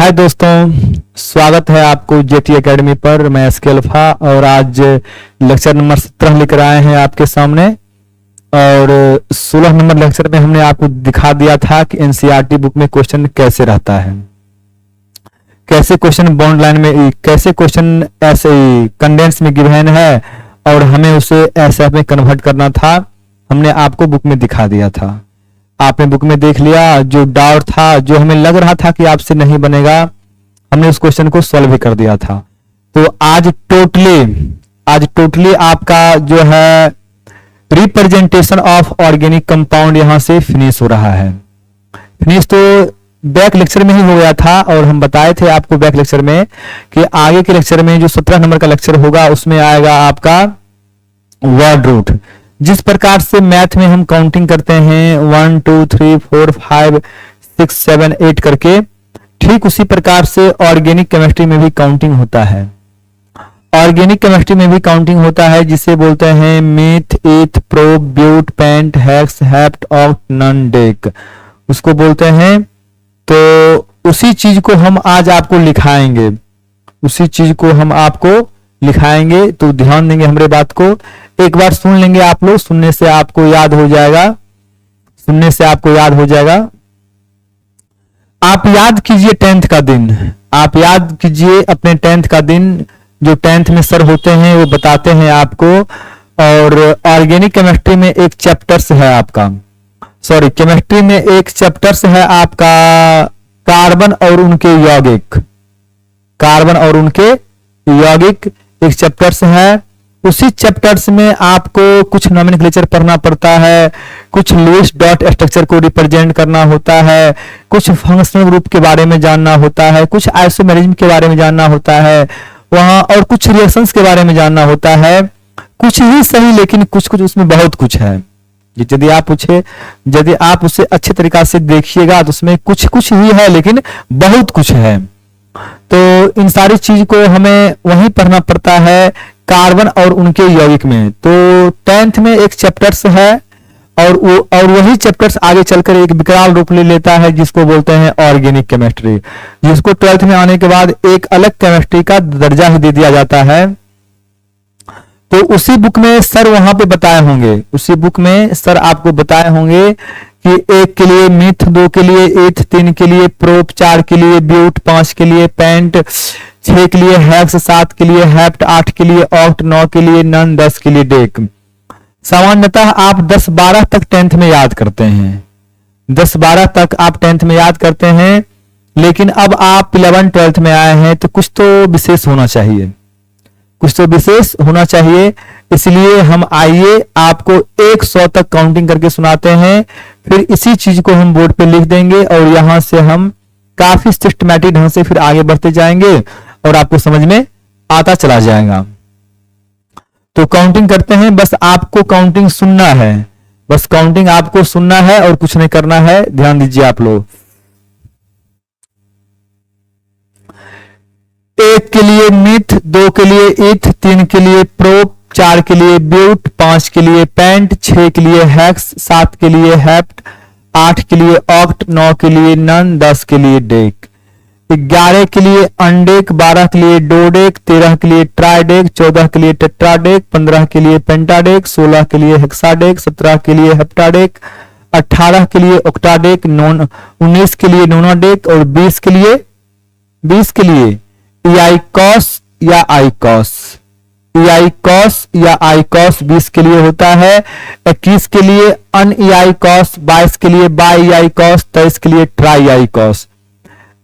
हाय दोस्तों, स्वागत है आपको जेटी एकेडमी पर। मैं एसके अल्फा और आज लेक्चर नंबर 17 लेकर आए हैं आपके सामने। और 16 नंबर लेक्चर में हमने आपको दिखा दिया था कि एनसीईआरटी बुक में क्वेश्चन कैसे रहता है, कैसे क्वेश्चन बॉन्ड लाइन में, कैसे क्वेश्चन ऐसे कंडेंस में गिवन है और हमें उसे एसएफ में कन्वर्ट करना था। हमने आपको बुक में दिखा दिया था, आपने बुक में देख लिया। जो डाउट था, जो हमें लग रहा था कि आपसे नहीं बनेगा, हमने उस क्वेश्चन को सॉल्व भी कर दिया था। तो आज टोटली आपका जो है रिप्रेजेंटेशन ऑफ ऑर्गेनिक कंपाउंड यहां से फिनिश हो रहा है। फिनिश तो बैक लेक्चर में ही हो गया था और हम बताए थे आपको बैक लेक्चर में कि आगे के लेक्चर में जो 17 नंबर का लेक्चर होगा उसमें आएगा आपका वर्ड रूट। जिस प्रकार से मैथ में हम काउंटिंग करते हैं 1 2 3 4 5 6 7 8 करके, ठीक उसी प्रकार से ऑर्गेनिक केमिस्ट्री में भी काउंटिंग होता है। ऑर्गेनिक केमिस्ट्री में भी काउंटिंग होता है जिसे बोलते हैं meth, eth, prop, but, pent, hex, hept, oct, non, dec, उसको बोलते हैं। तो उसी चीज को हम आज आपको लिखाएंगे, उसी चीज को हम आपको लिखाएंगे। तो ध्यान देंगे हमारे बात को, एक बार सुन लेंगे आप लोग, सुनने से आपको याद हो जाएगा, सुनने से आपको याद हो जाएगा। आप याद कीजिए 10th का दिन, आप याद कीजिए अपने 10th का दिन। जो 10th में सर होते हैं वो बताते हैं आपको। और ऑर्गेनिक केमिस्ट्री में एक चैप्टर्स है आपका, सॉरी केमिस्ट्री में एक चैप्टर्स है आपका कार्बन और उनके यौगिक, कार्बन और उनके यौगिक एक चैप्टर्स है। उसी चैप्टर्स में आपको कुछ नोमेनक्लेचर पढ़ना पड़ता है, कुछ लुईस डॉट स्ट्रक्चर को रिप्रेजेंट करना होता है, कुछ फंक्शनल ग्रुप के बारे में जानना होता है, कुछ आइसोमेरिज्म के बारे में जानना होता है वहां, और कुछ रिएक्शंस के बारे में जानना होता है। कुछ ही सही लेकिन कुछ कुछ उसमें बहुत कुछ है। यदि आप उसे अच्छे तरीका से देखिएगा तो उसमें कुछ कुछ ही है लेकिन बहुत कुछ है। तो इन सारी चीज को हमें वहीं पढ़ना पड़ता है कार्बन और उनके यौगिक में। तो 10th में एक चैप्टर्स है और वही चैप्टर्स आगे चलकर एक विकराल रूप ले लेता है जिसको बोलते हैं ऑर्गेनिक केमिस्ट्री, जिसको 12th में आने के बाद एक अलग केमिस्ट्री का दर्जा ही दे दिया जाता है। तो उसी बुक में सर वहां पे बताए होंगे, उसी बुक में सर आपको बताए होंगे कि 1 के लिए मीथ, 2 के लिए ईथ, 3 के लिए प्रोप, 4 के लिए ब्यूट, 5 के लिए पेंट, 6 के लिए हेक्स, 7 के लिए हेप्ट, 8 के लिए ऑक्ट, 9 के लिए नन, 10 के लिए डेक। सामान्यतः आप 10-12 तक 10th में याद करते हैं, 10-12 तक आप 10th में याद करते हैं। लेकिन अब आप 11-12th में आए हैं तो कुछ तो विशेष होना चाहिए, कुछ तो विशेष होना चाहिए। इसलिए हम आइए आपको 100 तक काउंटिंग करके सुनाते हैं, फिर इसी चीज को हम बोर्ड पे लिख देंगे और यहां से हम काफी सिस्टमैटिक ढंग से फिर आगे बढ़ते जाएंगे और आपको समझ में आता चला जाएगा। तो काउंटिंग करते हैं, बस आपको काउंटिंग सुनना है, बस काउंटिंग आपको सुनना है और कुछ नहीं करना है। ध्यान दीजिए आप लोग। 1 के लिए मीथ, 2 के लिए ईथ, 3 के लिए प्रोप, 4 के लिए ब्यूट, 5 के लिए पेंट, 6 के लिए हेक्स, 7 के लिए हेप्ट, 8 के लिए ऑक्ट, 9 के लिए नन, 10 के लिए डेक, 11 के लिए अनडेक, 12 के लिए डोडेक, 13 के लिए ट्राइडेक, 14 के लिए टेट्राडेक, 15 के लिए पेंटाडेक, 16 के लिए हेक्साडेक, 17 के लिए हेप्टाडेक, 18 के लिए ऑक्टाडेक, 19 के लिए नोनाडेक और 20 के लिए इयाइकॉस या आइकॉस, इयाइकॉस या आइकॉस 20 के लिए होता है। 21 के लिए अनइयाइकॉस, 22 के लिए बाइयाइकॉस, 23 के लिए ट्राइयाइकॉस।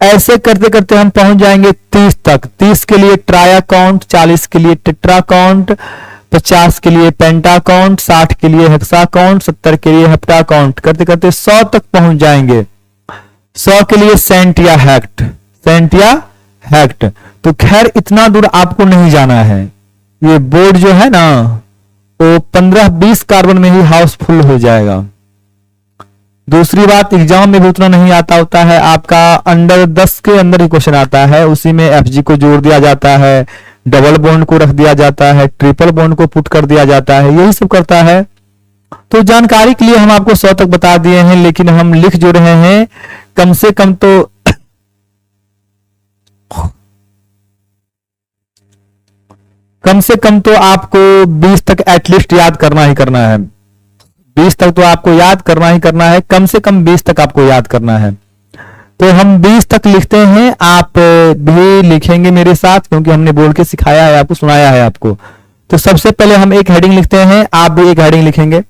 ऐसे करते करते हम पहुंच जाएंगे 30 तक। 30 के लिए ट्रायाकाउंट, 40 के लिए टेट्राकाउंट, 50 के लिए पेंटाकाउंट, 60 के लिए हेक्साकाउंट, 70 के लिए हेप्टाकाउंट, करते करते 100 तक पहुंच जाएंगे। 100 के लिए सेंट या हेक्ट, सेंट या हेक्ट। तो खैर इतना दूर आपको नहीं जाना है, ये बोर्ड जो है ना वो 15-20 कार्बन में ही हाउसफुल हो जाएगा। दूसरी बात, एग्जाम में भी उतना नहीं आता होता है, आपका अंडर 10 के अंदर ही क्वेश्चन आता है, उसी में एफजी को जोड़ दिया जाता है, डबल बॉन्ड को रख दिया जाता है, ट्रिपल बॉन्ड को पुट कर दिया जाता है, यही सब करता है। तो जानकारी के लिए हम आपको 100 तक बता दिए हैं, लेकिन हम लिख जो रहे हैं कम से कम तो कम से कम तो आपको 20 तक एटलीस्ट याद करना ही करना है। 20 तक तो आपको याद करना ही करना है, कम से कम 20 तक आपको याद करना है। तो हम 20 तक लिखते हैं, आप भी लिखेंगे मेरे साथ, क्योंकि हमने बोल के सिखाया है आपको, सुनाया है आपको। तो सबसे पहले हम एक हेडिंग लिखते हैं, आप भी एक हेडिंग लिखेंगे।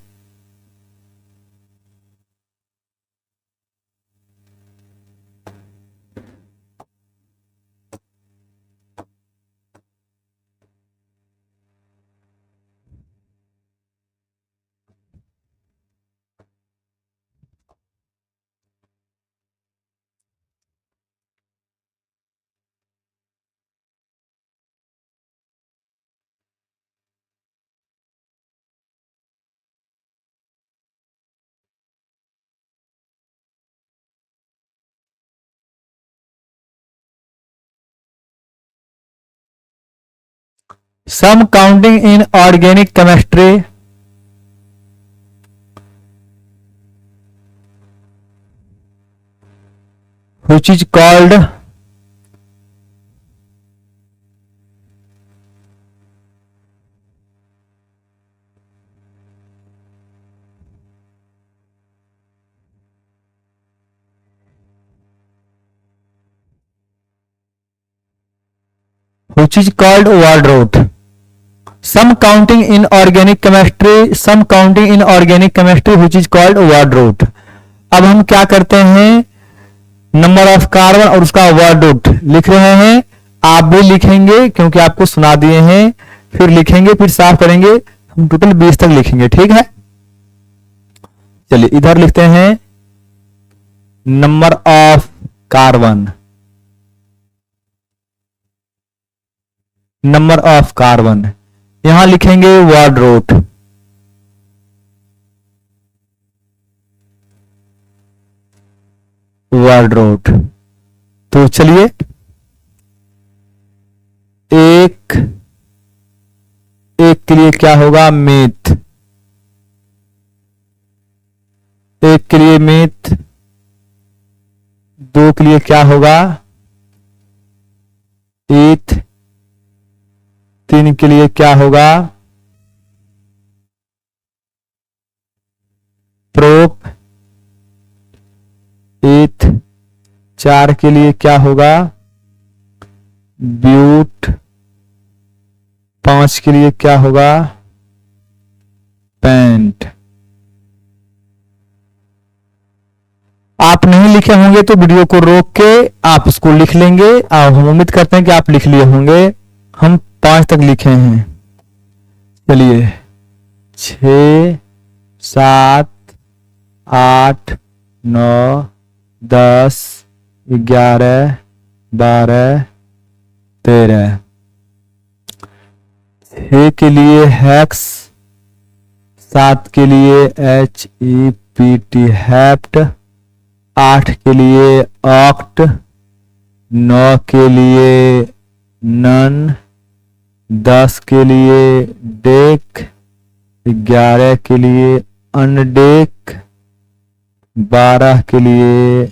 Some counting in organic chemistry which is called word root. Some counting in organic chemistry, some counting in organic chemistry which is called word root. अब हम क्या करते हैं, नंबर ऑफ कार्बन और उसका वर्ड रूट लिख रहे हैं। आप भी लिखेंगे क्योंकि आपको सुना दिए हैं, फिर लिखेंगे, फिर साफ करेंगे। हम टोटल 20 तक लिखेंगे, ठीक है। चलिए इधर लिखते हैं number of carbon, number of carbon, यहां लिखेंगे वर्ड रूट। वर्ड रूट, तो चलिए एक के लिए क्या होगा, मीथ। एक के लिए मीथ, 2 के लिए क्या होगा, ईथ। 3 के लिए क्या होगा, प्रोप, ईथ। 4 के लिए क्या होगा, ब्यूट। 5 के लिए क्या होगा, पेंट। आप नहीं लिखे होंगे तो वीडियो को रोक के आप उसको लिख लेंगे। हम उम्मीद करते हैं कि आप लिख लिए होंगे। हम 5 तक लिखे हैं। चलिए 6, 7, 8, 9, 10, 11, 12, 13। 6 के लिए हेक्स, 7 के लिए HEPT हेप्ट, 8 के लिए ऑक्ट, 9 के लिए नन, 10 के लिए डेक, 11 के लिए अनडेक, 12 के लिए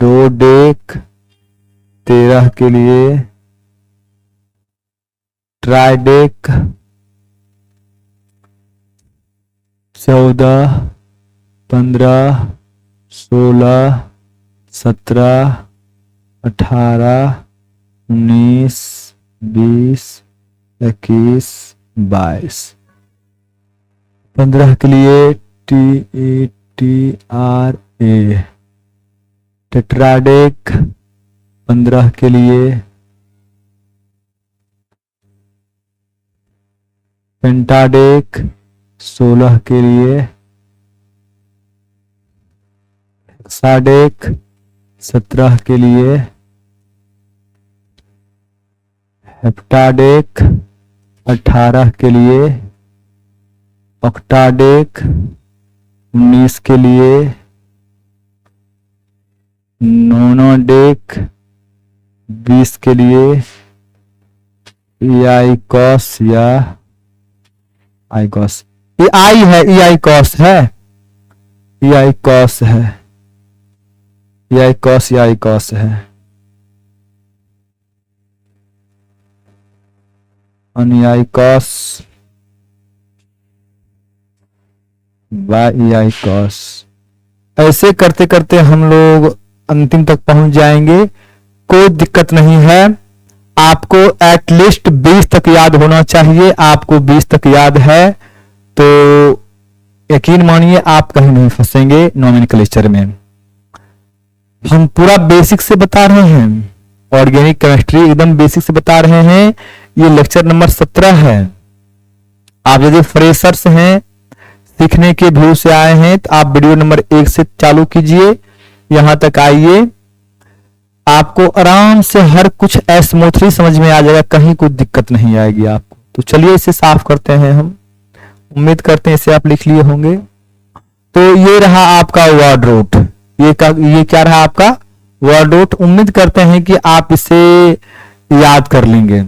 डोडेक, 13 के लिए ट्राइडेक, 14, 15, 16, 17, 18, 19, 20, 21, 22। 15 के लिए TETRA टेट्राडेक। 15 के लिए पेंटाडेक। 16 के लिए हेक्साडेक। 17 के लिए हेप्टाडेक। 18 के लिए ऑक्टाडेक। 19 के लिए नोनोडेक। 20 के लिए इयाइकॉस या आइकॉस। ये आई है, इयाइकॉस है, इयाइकॉस है, इयाइकॉस या आइकॉस है। अनुयायी कॉस बाई आई कॉस। ऐसे करते करते हम लोग अंतिम तक पहुंच जाएंगे, कोई दिक्कत नहीं है। आपको एटलीस्ट 20 तक याद होना चाहिए। आपको 20 तक याद है तो यकीन मानिए आप कहीं नहीं फंसेंगे नोमेनक्लेचर में। हम पूरा बेसिक से बता रहे हैं, ऑर्गेनिक केमिस्ट्री एकदम बेसिक से बता रहे हैं। ये लेक्चर नंबर 17 है। आप यदि फ्रेशर्स हैं, सीखने के व्यू से आए हैं, तो आप वीडियो नंबर 1 से चालू कीजिए, यहां तक आइए। आपको आराम से हर कुछ स्मूथली समझ में आ जाएगा, कहीं कोई दिक्कत नहीं आएगी आपको। तो चलिए इसे साफ करते हैं हम। उम्मीद करते हैं इसे आप लिख लिए होंगे। तो ये रहा आपका वर्ड रूट, ये क्या रहा आपका वर्ड रूट। उम्मीद करते हैं कि आप इसे याद कर लेंगे।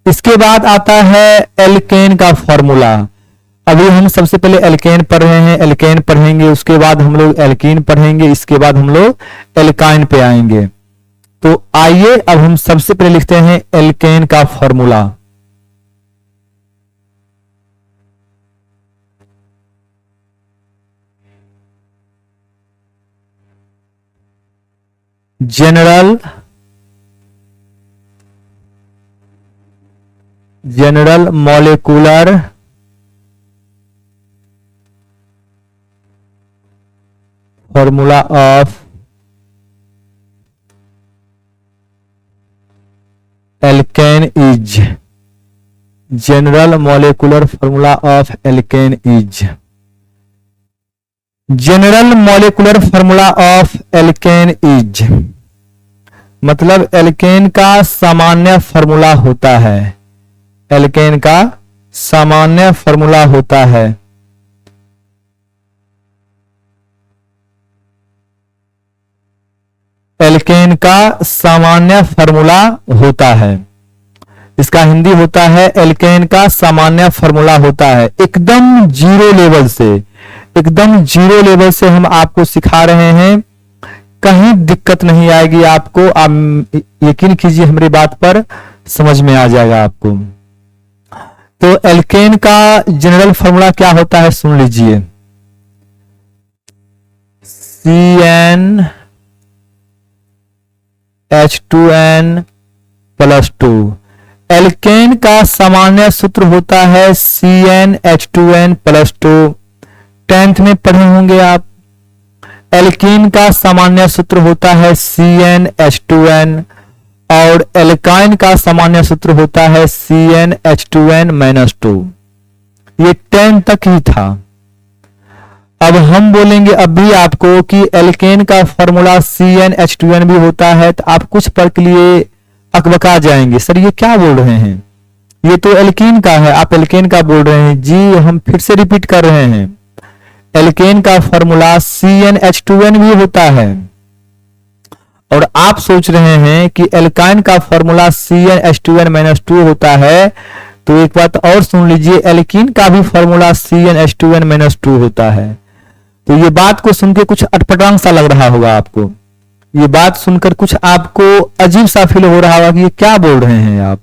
इसके बाद आता है एल्केन का फॉर्मूला। अभी हम सबसे पहले एल्केन पढ़ रहे हैं, एल्केन पढ़ेंगे, उसके बाद हम लोग एल्कीन पढ़ेंगे, इसके बाद हम लोग एल्काइन पे आएंगे। तो आइए अब हम सबसे पहले लिखते हैं एल्केन का formula. General molecular formula of alkene is, general molecular formula of alkene is, general molecular formula of alkene is मतलब एल्केन का सामान्य फॉर्मूला होता है। एल्केन का सामान्य फॉर्मूला होता है। एल्केन का सामान्य फॉर्मूला होता है। इसका हिंदी होता है एल्केन का सामान्य फॉर्मूला होता है। एकदम जीरो लेवल से, एकदम जीरो लेवल से हम आपको सिखा रहे हैं, कहीं दिक्कत नहीं आएगी आपको। आप यकीन कीजिए हमारी बात पर, समझ में आ जाएगा आपको। तो एल्केन का जनरल फॉर्मूला क्या होता है सुन लीजिए। CnH2n+2। एल्केन का सामान्य सूत्र होता है CnH2n+2। 10th में पढ़े होंगे आप। एल्कीन का सामान्य सूत्र होता है CnH2n और एल्काइन का सामान्य सूत्र होता है CnH2n-2। ये 10 तक ही था। अब हम बोलेंगे अभी आपको कि एल्केन का फॉर्मूला CnH2n भी होता है, तो आप कुछ पल के लिए अकबका जाएंगे, सर ये क्या बोल रहे हैं, ये तो एल्कीन का है, आप एल्केन का बोल रहे हैं। जी हम फिर से रिपीट कर रहे हैं, एल्केन का फॉर्मूला CnH2n भी होता है। और आप सोच रहे हैं कि एल्काइन का फॉर्मूला CnH2n-2 होता है, तो एक बात और सुन लीजिए, एल्कीन का भी फॉर्मूला CnH2n-2 होता है। तो ये बात को सुन के कुछ अटपटांग सा लग रहा होगा आपको, ये बात सुनकर कुछ आपको अजीब सा फील हो रहा होगा कि ये क्या बोल रहे हैं आप,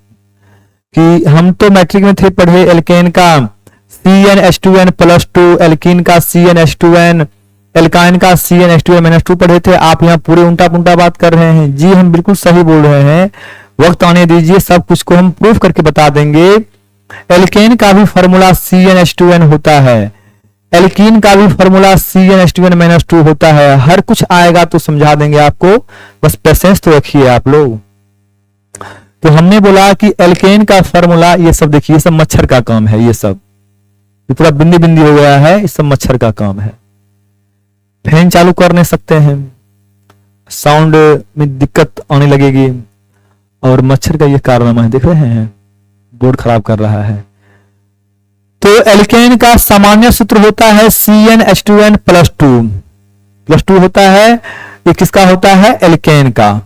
कि हम तो मैट्रिक में थे पढ़े एल्केन का CnH2n+2, एल्कीन का CnH2n, एल्काइन का CnH2n-2 पढ़े थे। आप यहाँ पूरे उल्टा पुल्टा बात कर रहे हैं। जी हम बिल्कुल सही बोल रहे हैं, वक्त आने दीजिए, सब कुछ को हम प्रूफ करके बता देंगे। एल्केन का भी फॉर्मूला CnH2n होता है, एल्कीन का भी फॉर्मूला CnH2n-2 होता है। हर कुछ आएगा तो समझा देंगे आपको, बस पेशेंस तो रखिए आप लोग। तो हमने बोला कि एल्केन का फॉर्मूला, ये सब देखिए, ये सब मच्छर का काम है, ये सब ये पूरा बिंदी बिंदी हो गया है, ये सब मच्छर का काम है। फैन चालू कर नहीं सकते हैं, साउंड में दिक्कत आने लगेगी, और मच्छर का ये कारनामा है, देख रहे हैं बोर्ड खराब कर रहा है। तो एल्केन का सामान्य सूत्र होता है CnH2n+2 होता है। ये किसका होता है, एल्केन का।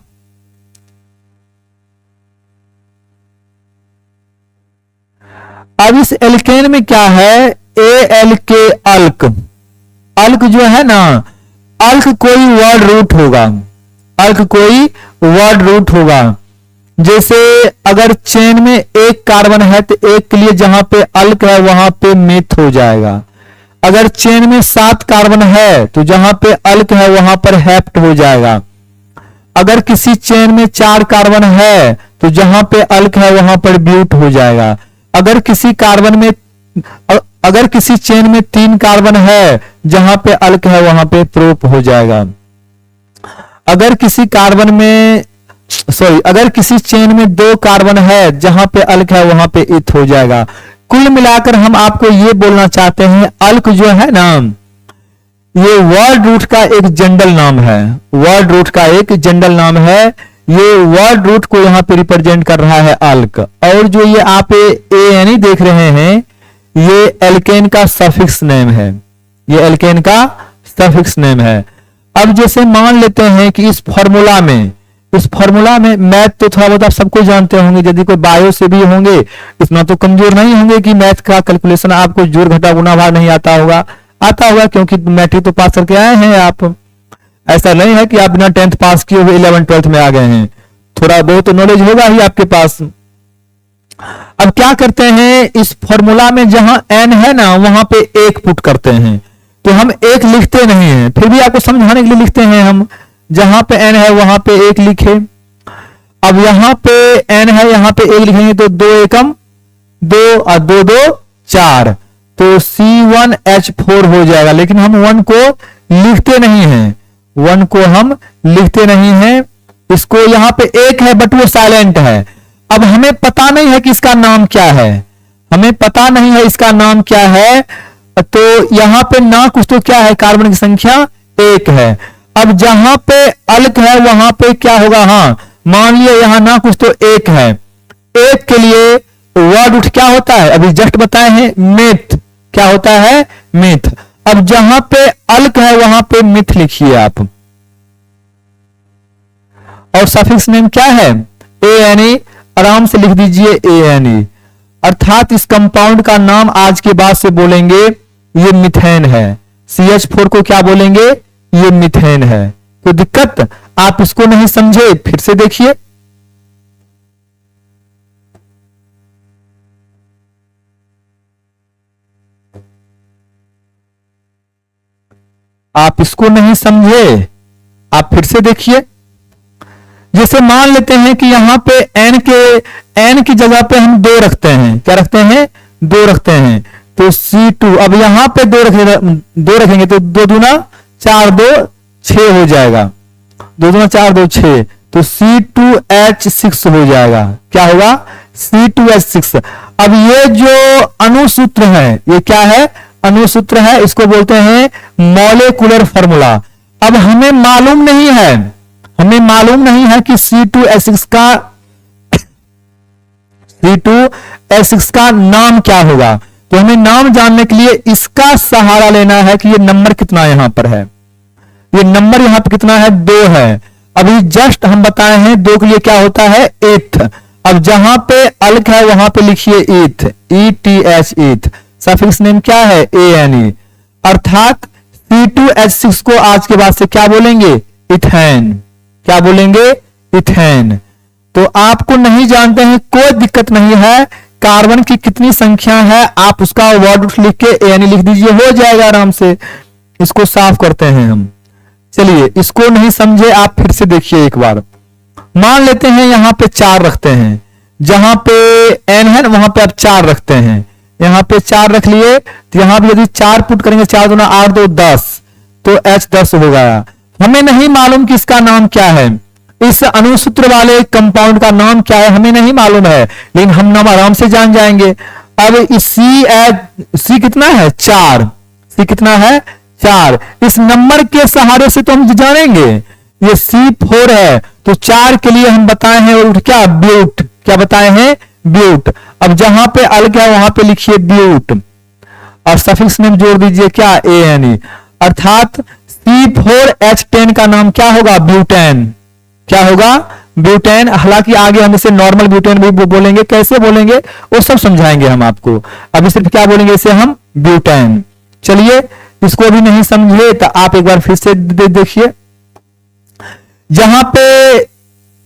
अब इस एल्केन में क्या है, ALK अल्क, अल्क जो है ना, अल्क कोई वर्ड रूट होगा, अल्क कोई वर्ड रूट होगा। जैसे अगर चेन में एक कार्बन है तो एक के लिए जहां पे अल्क है वहां पे मेथ हो जाएगा। अगर चेन में 7 कार्बन है तो जहां पे अल्क है वहां पर हेप्ट हो जाएगा। अगर किसी चेन में 4 कार्बन है तो जहां पे अल्क है वहां पर ब्यूट हो जाएगा। अगर किसी चेन में 3 कार्बन है जहां पे अल्क है वहां पे प्रोप हो जाएगा। अगर किसी चेन में 2 कार्बन है जहां पे अल्क है वहां पे इथ हो जाएगा। कुल मिलाकर हम आपको ये बोलना चाहते हैं, अल्क जो है ना, ये वर्ड रूट का एक जनरल नाम है। वर्ड रूट का एक जनरल नाम है। ये वर्ड रूट को यहां पे रिप्रेजेंट कर रहा है अल्क। और जो ये आप ANE देख रहे हैं, ये एल्केन का सफिक्स नेम है। ये एल्केन का सफिक्स नेम है। अब जैसे मान लेते हैं कि इस फॉर्मूला में मैथ तो थोड़ा बहुत आप सबको जानते होंगे, यदि कोई बायो से भी होंगे इतना तो कमजोर नहीं होंगे कि मैथ का कैलकुलेशन आपको जोड़ घटा गुना भाग नहीं आता होगा क्योंकि मैट्रिक तो पास करके आए हैं आप। ऐसा नहीं है कि आप बिना 10th पास किए हुए 11th 12th में आ गए हैं, थोड़ा बहुत नॉलेज होगा ही आपके पास। अब क्या करते हैं, इस फॉर्मूला में जहां n है ना वहां पे 1 पुट करते हैं। तो हम 1 लिखते नहीं है, फिर भी आपको समझाने के लिए लिखते हैं हम। जहां पे n है वहां पे 1 लिखे। अब यहां पे n है, यहां पे 1 लिखेंगे तो 2 एकम 2 और 2 2 4, तो C1H4 हो जाएगा। लेकिन हम 1 को लिखते नहीं हैं, 1 को हम लिखते नहीं हैं। इसको यहां पे 1 है बट वो साइलेंट है। अब हमें पता नहीं है कि इसका नाम क्या है, तो यहां पे ना कुछ तो क्या है, कार्बन की संख्या 1 है। अब जहां पे अल्क है वहां पे क्या होगा, हाँ मान लिया यहां ना कुछ तो 1 है। 1 के लिए वर्ड रूट क्या होता है, अभी जस्ट बताए हैं, मेथ। क्या होता है, मेथ। अब जहां पे अल्क है वहां पे मिथ लिखिए आप। और सफिक्स नेम क्या है, ANE। आराम से लिख दीजिए ANE। अर्थात इस कंपाउंड का नाम आज के बाद से बोलेंगे ये मिथेन है। CH4 को क्या बोलेंगे, ये मिथेन है। कोई दिक्कत, आप इसको नहीं समझे फिर से देखिए। आप इसको नहीं समझे, आप फिर से देखिए। जैसे मान लेते हैं कि यहां पे n की जगह पे हम 2 रखते हैं। क्या रखते हैं, 2 रखते हैं। तो C2, अब यहां पे 2 रखेंगे तो 2 दूना 4 2 6 हो जाएगा। 2 दूना 4 2 6, तो C2H6 हो जाएगा। क्या होगा, C2H6। अब ये जो अणुसूत्र है, ये क्या है, अणुसूत्र है। इसको बोलते हैं मॉलिक्यूलर फॉर्मूला। अब हमें मालूम नहीं है कि C2H6 का नाम क्या होगा। तो हमें नाम जानने के लिए इसका सहारा लेना है कि ये नंबर कितना यहां पर है। ये नंबर यहां पर कितना है, 2 है। अभी जस्ट हम बताए हैं 2 के लिए क्या होता है, एथ। अब जहां पे अल्क है वहां पे लिखिए ईथ, ETH, ईथ। सफिक्स नेम क्या है, ANE। अर्थात C2H6 को आज के बाद से क्या बोलेंगे, इथेन। क्या बोलेंगे, इथेन। तो आपको नहीं जानते हैं, कोई दिक्कत नहीं है। कार्बन की कितनी संख्या है आप उसका वर्ड लिख के ANE लिख दीजिए, हो जाएगा आराम से। इसको साफ करते हैं हम। चलिए, इसको नहीं समझे आप फिर से देखिए एक बार। मान लेते हैं यहां पे 4 रखते हैं, जहां पे n है ना वहां पे आप 4 रखते हैं। यहां पे 4 रख लिए, तो यहां पे यदि 4 पुट करेंगे, 4 दूना 8 2 10, तो H10 हो गया। हमें नहीं मालूम कि इसका नाम क्या है, इस अणुसूत्र वाले कंपाउंड का नाम क्या है हमें नहीं मालूम है, लेकिन हम नाम आराम से जान जाएंगे। अब इस C कितना है, 4। C कितना है, 4। इस नंबर के सहारे से तो हम जानेंगे। ये C4 है, तो 4 के लिए हम बताए हैं और क्या, ब्यूट। क्या बताए हैं, ब्यूट। अब जहां पे अल्क है वहां पे लिखिए ब्यूट, और सफिक्स नेम जोड़ दीजिए क्या, ANE। अर्थात C4H10 का नाम क्या होगा, ब्यूटेन। क्या होगा, ब्यूटेन। हालांकि आगे हम इसे नॉर्मल ब्यूटेन भी बोलेंगे, कैसे बोलेंगे वो सब समझाएंगे हम आपको। अभी सिर्फ क्या बोलेंगे, इसे हम ब्यूटेन। चलिए, इसको भी नहीं समझे तो आप एक बार फिर से देखिए। जहां पे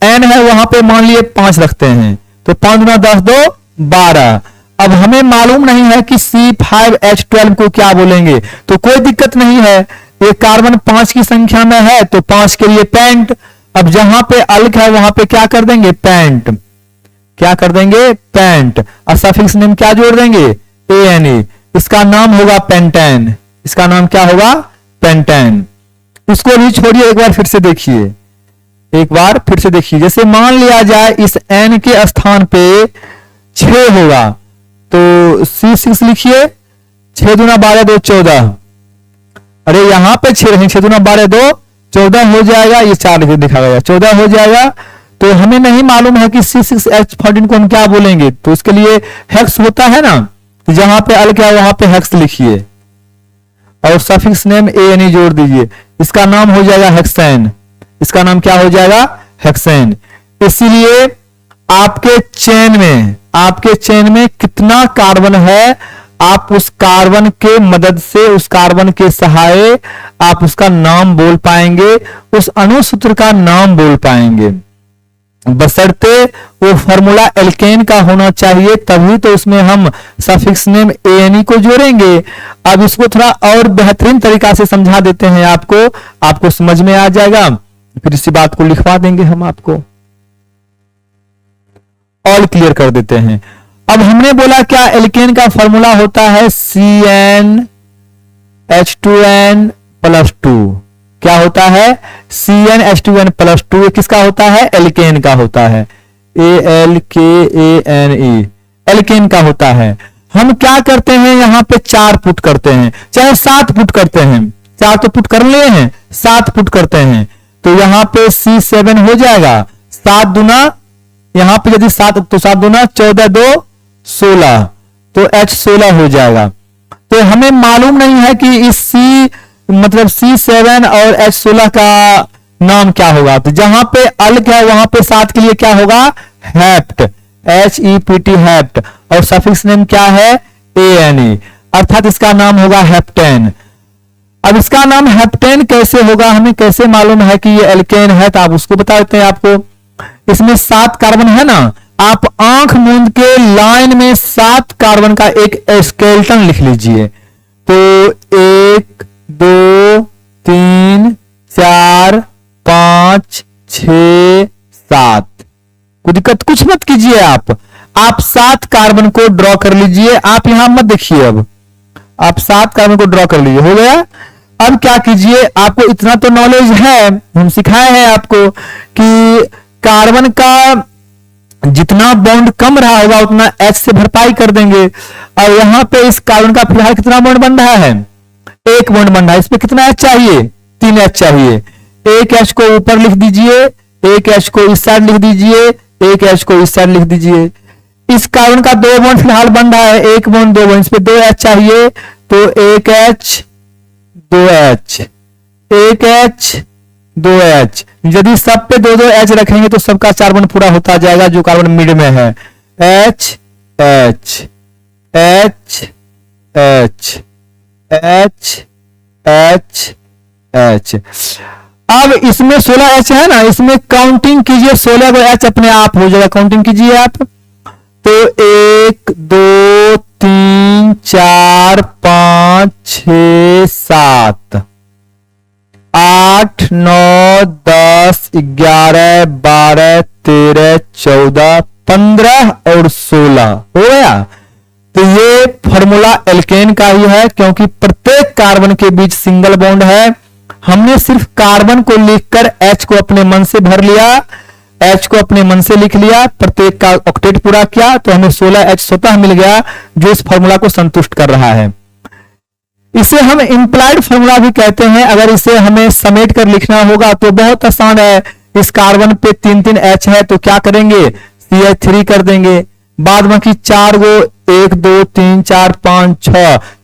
n है वहां पे मान लिए 5 रखते हैं, तो 5 गुना 10 2 12। अब हमें मालूम नहीं है कि C5H12 को क्या बोलेंगे, तो कोई दिक्कत नहीं है, ये कार्बन 5 की संख्या में है तो 5 के लिए पेंट। अब जहां पे अल्क है वहां पे क्या कर देंगे, पेंट। क्या कर देंगे, पेंट। और सफिक्स नेम क्या जोड़ देंगे, ANE। इसका नाम होगा पेंटेन। इसका नाम क्या होगा, पेंटेन। इसको भी छोड़िए, एक बार फिर से देखिए, एक बार फिर से देखिए। जैसे मान लिया जाए इस N के स्थान पे 6 होगा, तो C6 लिखिए, 6 दूना 12 2 14। अरे यहां पे 6 रखें, 6 दूना 12 2 14 हो जाएगा, ये 4 लिखा गया, 14 हो जाएगा। तो हमें नहीं मालूम है कि C6H14 को हम क्या बोलेंगे, तो इसके लिए हेक्स होता है ना, तो जहां पे अल क्या वहां पे हेक्स लिखिए और सफिक्स नेम ANE जोड़ दीजिए। इसका नाम हो जाएगा हेक्सेन। इसका नाम क्या हो जाएगा, हेक्सेन। इसीलिए आपके चेन में कितना कार्बन है, आप उस कार्बन के मदद से, उस कार्बन के सहाय आप उसका नाम बोल पाएंगे, उस अणुसूत्र का नाम बोल पाएंगे, बशर्ते वो फॉर्मूला एल्केन का होना चाहिए, तभी तो उसमें हम सफिक्स नेम ANE को जोड़ेंगे। अब इसको थोड़ा और बेहतरीन तरीका से समझा देते हैं आपको समझ में आ जाएगा, फिर इसी बात को लिखवा देंगे हम आपको, और क्लियर कर देते हैं। अब हमने बोला क्या, एल्केन का फॉर्मूला होता है CnH2n+2। क्या होता है, CnH2n+2। ये किसका होता है, एल्केन का होता है, ALKANE, एल्केन का होता है। हम क्या करते हैं, यहां पे 4 पुट करते हैं, चाहे 7 पुट करते हैं, 4 तो पुट कर लिए हैं, 7 पुट करते हैं, तो यहां पे C7 हो जाएगा। 7 दुना, यहां पे यदि 7 तो 7 दुना 14 2 16, तो H16 हो जाएगा। तो हमें मालूम नहीं है कि इस C7 और H16 का नाम क्या होगा, तो जहां पे अल्क है वहां पे 7 के लिए क्या होगा, हेप्ट, HEPT, हेप्ट। और सफिक्स नेम क्या है, ANE, अर्थात इसका नाम होगा हेप्टेन। अब इसका नाम हेप्टेन कैसे होगा, हमें कैसे मालूम है कि ये एल्केन है, तो आप उसको बता देते हैं आपको। इसमें 7 कार्बन है ना, आप आंख मूंद के लाइन में 7 कार्बन का एक स्केलेटन लिख लीजिए। तो 1 2 3 4 5 6 7, कोई दिक्कत कुछ मत कीजिए, आप 7 कार्बन को ड्रॉ कर लीजिए। आप यहां मत देखिए, अब आप 7 कार्बन को ड्रॉ कर लीजिए, हो गया। अब क्या कीजिए, आपको इतना तो नॉलेज है, हम सिखाए हैं आपको कि कार्बन का जितना बॉन्ड कम रहा होगा उतना H से भरपाई कर देंगे। और यहां पे इस कार्बन का फिलहाल कितना बॉन्ड बन रहा है, 1 बॉन्ड बन रहा है। इस पे कितना H चाहिए, 3 H चाहिए। एक H को ऊपर लिख दीजिए, एक H को इस साइड लिख दीजिए, एक H को इस साइड लिख दीजिए। इस कार्बन का 2 बॉन्ड फिलहाल बन रहा है, 1 बॉन्ड 2 बॉन्ड, इस पे 2 H चाहिए, तो 1 H 2 H, 1 H 2 H। यदि सब पे 2 2 H रखेंगे तो सबका 4 बॉन्ड पूरा होता जाएगा, जो कार्बन मिड में है। H H H H H H H। अब इसमें 16 H है ना, इसमें काउंटिंग कीजिए, 16 को H अपने आप हो जाएगा, काउंटिंग कीजिए आप। तो 1 2 3 4 5 6 7 8 9 10 11 12 13 14 15 और 16 हो गया। तो ये फॉर्मूला एल्केन का ही है, क्योंकि प्रत्येक कार्बन के बीच सिंगल बॉन्ड है। हमने सिर्फ कार्बन को लिखकर H को अपने मन से भर लिया, H को अपने मन से लिख लिया, प्रत्येक का ऑक्टेट पूरा किया, तो हमें 16 H स्वतः मिल गया, जो इस फॉर्मूला को संतुष्ट कर रहा है। इसे हम इंप्लाइड फॉर्मूला भी कहते हैं। अगर इसे हमें समेट कर लिखना होगा तो बहुत आसान है। इस कार्बन पे 3 H है, तो क्या करेंगे, CH3 कर देंगे। बाद बाकी 4 गो, 1 2 3 4 5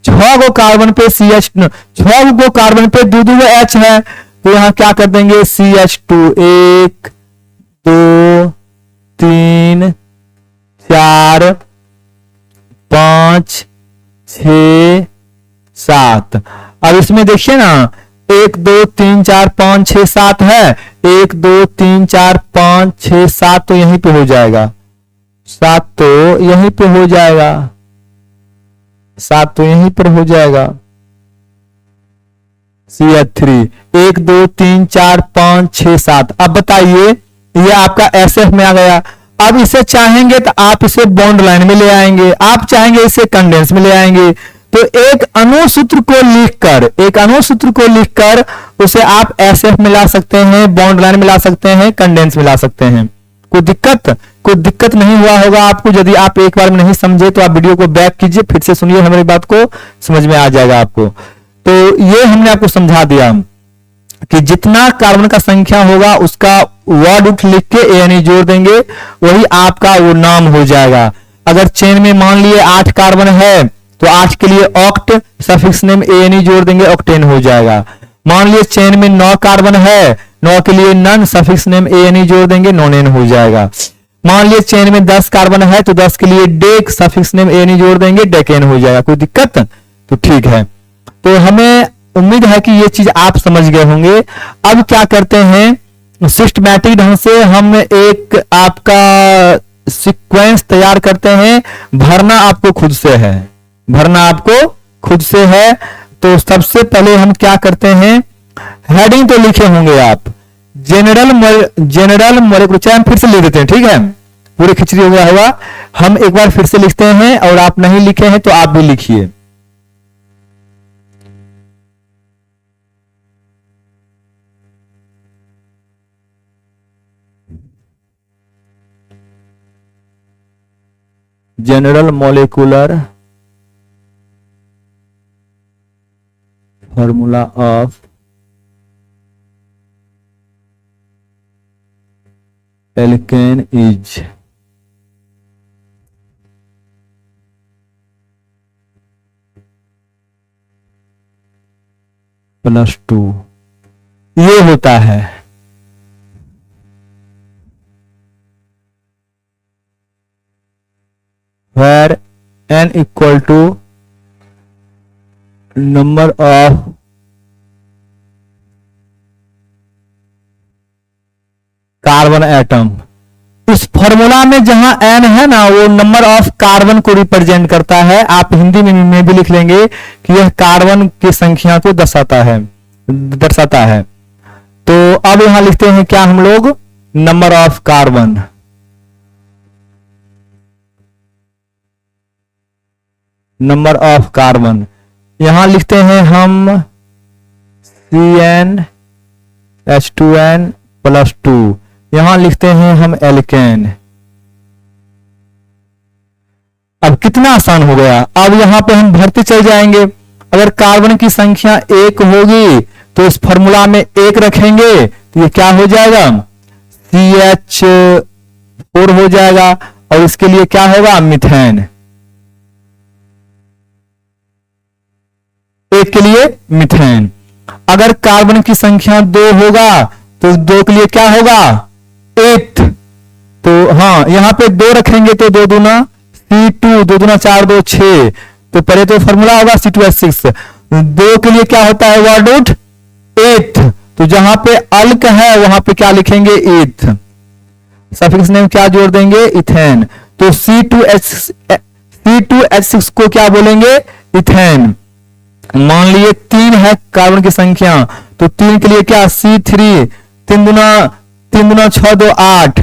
6 गो कार्बन पे CH, 6 गो कार्बन पे 2 2 H है, तो यहां क्या कर देंगे, CH2 1 2 3 4 5 6 7। अब इसमें देखिए ना, 1 2 3 4 5 6 7 है, 1 2 3 4 5 6 7 तो यहीं पे हो जाएगा, 7 तो यहीं पे हो जाएगा, 7 तो यहीं पर हो जाएगा। CH3 1 2 3 4 5 6 7। अब बताइए ये आपका SF में आ गया। अब इसे चाहेंगे तो आप इसे बॉन्ड लाइन में ले आएंगे, आप चाहेंगे इसे कंडेंस में ले आएंगे। तो एक अनुसूत्र को लिखकर उसे आप SF में ला सकते हैं, बॉन्ड लाइन में ला सकते हैं, कंडेंस में ला सकते हैं। कोई दिक्कत नहीं हुआ होगा आपको। यदि आप एक बार में नहीं समझे तो आप वीडियो को बैक कीजिए, फिर से सुनिए, हमारी बात को समझ में आ जाएगा आपको। तो ये हमने आपको समझा दिया कि जितना कार्बन का संख्या होगा उसका वर्ड रूट लिख के ANE जोड़ देंगे, वही आपका वो नाम हो जाएगा। अगर चेन में मान लिए 8 कार्बन है तो 8 के लिए ऑक्ट सफिक्स नेम ANE जोड़ देंगे, ऑक्टेन हो जाएगा। मान लिए चेन में 9 कार्बन है, 9 के लिए नन सफिक्स नेम ANE जोड़ देंगे, नोनेन हो जाएगा। मान लिए चेन में 10 कार्बन है तो 10 के लिए डेक सफिक्स नेम ANE जोड़ देंगे, डेकेन हो जाएगा। कोई दिक्कत? तो ठीक है, तो हमें उम्मीद है कि ये चीज आप समझ गए होंगे। अब क्या करते हैं, सिस्टमैटिक ढंग से हम एक आपका सीक्वेंस तैयार करते हैं। भरना आपको खुद से है, तो सबसे पहले हम क्या करते हैं, हेडिंग तो लिखे होंगे आप, जनरल मॉलिक्यूलर, फिर से लिख देते हैं, ठीक है, पूरी खिचड़ी हो गया होगा। हम एक बार फिर से लिखते हैं, और आप नहीं लिखे हैं तो आप भी लिखिए। General molecular formula of alkene is +2, ये होता है। where n equal to number of carbon atom. इस फॉर्मूला में जहां n है ना, वो नंबर ऑफ कार्बन को रिप्रेजेंट करता है। आप हिंदी में भी लिख लेंगे कि यह कार्बन की संख्या को दर्शाता है। तो अब यहां लिखते हैं क्या हम लोग, number of carbon. Number of carbon यहां लिखते हैं हम CnH2n+2, यहां लिखते हैं हम एल्केन। अब कितना आसान हो गया। अब यहां पे हम भरते चल जाएंगे। अगर कार्बन की संख्या 1 होगी तो इस फॉर्मूला में 1 रखेंगे तो ये क्या हो जाएगा, CH4 हो जाएगा, और इसके लिए क्या होगा, मीथेन। 1 के लिए मीथेन। अगर कार्बन की संख्या 2 होगा तो 2 के लिए क्या होगा, 8। तो हाँ, यहां पे 2 रखेंगे तो 2 दूना C2, 2 दूना 4, 2 6। तो पहले तो फॉर्मूला होगा C2H6। 2 के लिए क्या होता है, वर्ड रूट 8। तो जहां पे अल्क है वहां पे क्या लिखेंगे, ईथ। सफिक्स नेम क्या जोड़ देंगे, इथेन। तो C2H6 को क्या बोलेंगे, इथेन। मान लिए 3 है कार्बन की संख्या, तो 3 के लिए क्या, C3, 3 दूना 6, 2 8,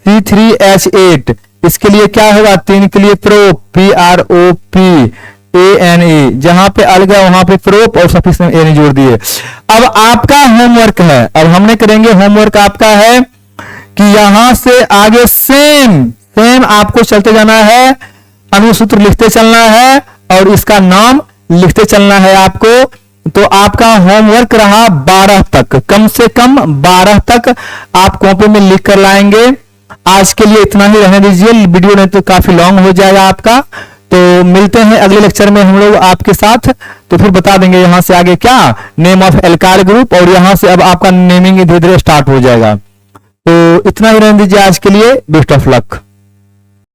C3H8। इसके लिए क्या होगा, 3 के लिए प्रोप, PROPANE। जहां पे अलग है वहां पे प्रोप और सफिक्स नेम ANE जोड़ दिए। अब आपका होमवर्क है, अब हमने करेंगे होमवर्क आपका है कि यहां से आगे सेम आपको चलते जाना है, अनुसूत्र लिखते चलना है और इसका नाम लिखते चलना है आपको। तो आपका होमवर्क रहा 12 तक, कम से कम 12 तक आप कॉपी में लिख कर लाएंगे। आज के लिए इतना ही रहने दीजिए, वीडियो नहीं तो काफी लॉन्ग हो जाएगा आपका। तो मिलते हैं अगले लेक्चर में हम लोग आपके साथ, तो फिर बता देंगे यहां से आगे क्या, नेम ऑफ एल्काइल ग्रुप, और यहां से अब आपका नेमिंग धीरे धीरे स्टार्ट हो जाएगा। तो इतना ही रहने दीजिए आज के लिए, बेस्ट ऑफ लक।